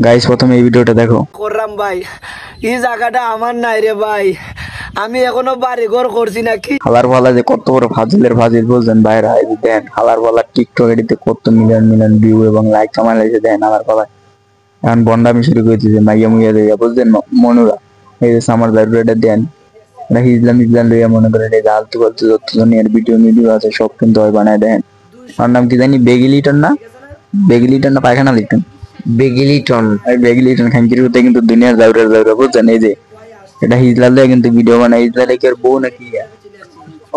Guys প্রথমে এই ভিডিওটা দেখো। করলাম ভাই, এই জায়গাটা আমার নাই রে ভাই, আমি এখনো বাড়ি ঘর করছি নাকি। হালার পালা যে কত বড় ফাজিলের ফাজিল বলছেন ভাইরা, এই যে দেন হালার পালা টিকটক এডিতে কত মিলিয়ন মিলিয়ন ভিউ এবং লাইক কামাই লাগছে, দেন হালার পালা এখন বন্ডামি শুরু করেছে যে মাইয়া মুইয়া দেয়া বুঝছেন মনুরা। এই যে সামার লাইব্রেরিটা দেন, এটা ইসলাম ইসলাম লইয়া মনে করে এটা আলতু ফালতু যত জনের ভিডিও মিডিও আছে সব কিন্তু হয় বানায় দেন। আমার নাম কি জানি, বেগি লিটন না, বেগি লিটন না পায়খানা লিটন, বেগি লিটন। এই বেগি লিটন খানকির হতে কিন্তু দুনিয়ার যাওরা যাওরা বুঝছেন। এই যে এটা হিজলাল দিয়ে কিন্তু ভিডিও বানায়, হিজলালে কি আর বউ নাকি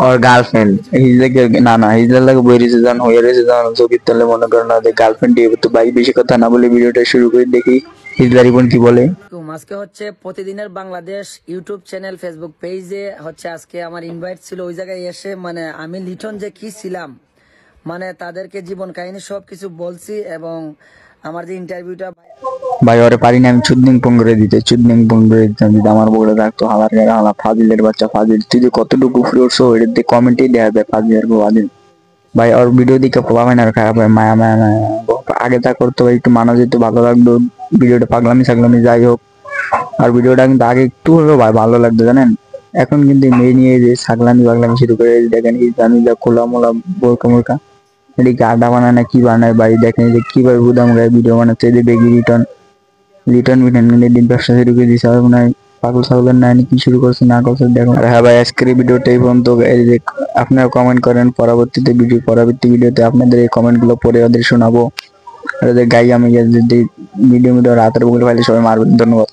ওর গার্লফ্রেন্ড, হিজলাকে না না হিজলাকে বই রেছে যান হয়ে রয়েছে যান চোখের তলে মনে করেন না যে গার্লফ্রেন্ড দিয়ে তো ভাই বেশি কথা না বলে ভিডিওটা শুরু করে দেখি হিজলা রিপন কি বলে। আজকে হচ্ছে প্রতিদিনের বাংলাদেশ ইউটিউব চ্যানেল ফেসবুক পেজে হচ্ছে আজকে আমার ইনভাইট ছিল, ওই জায়গায় এসে মানে আমি লিটন যে কি ছিলাম মানে তাদেরকে জীবন কাহিনী সবকিছু বলছি এবং আমার যে ইন্টারভিউটা ভাই ওরে পারি না আমি চুদনিং পঙ্গরে দিতে, চুদনিং পঙ্গরে দিতাম যদি আমার বউরে রাখতো। হালার গায়ে হালা ফাজিলের বাচ্চা ফাজিল, তুই যে কতটুকু ফিরছো এটা কমেন্টেই দেওয়া যায় ফাজিলের বউ ফাজিল। ভাই ওর ভিডিও দিকে পাবেন আর খারাপ হয় মায়া মায়া মায়া, আগে তা করতো ভাই একটু মানা যেত ভালো লাগতো, ভিডিওটা পাগলামি সাগলামি যাই হোক। আর ভিডিওটা কিন্তু আগে একটু হলেও ভাই ভালো লাগতো জানেন, এখন কিন্তু মেয়ে নিয়ে যে ছাগলামি পাগলামি শুরু করে দেখেন ইসলামি যা খোলা মোলা বোরকা মোরকা এদিকে আড্ডা বানায় না কি বানায় ভাই, দেখেন যে কিভাবে গুদাম গায়ে ভিডিও বানাচ্ছে। এই যে বেগি লিটন লিটন মিটন কিন্তু দিন ব্যবসা শুরু করে দিয়েছে, আর মনে হয় পাগল ছাগলের নাই কি শুরু করছে না করছে দেখো। আর হ্যাঁ ভাই আজকের এই ভিডিওটা এই পর্যন্ত। এই যে আপনারা কমেন্ট করেন পরবর্তী ভিডিওতে আপনাদের এই কমেন্ট গুলো পড়ে ওদের শোনাবো। আর যে গাই আমি যদি ভিডিও রাতের বলে পাইলে সবাই মারবেন। ধন্যবাদ।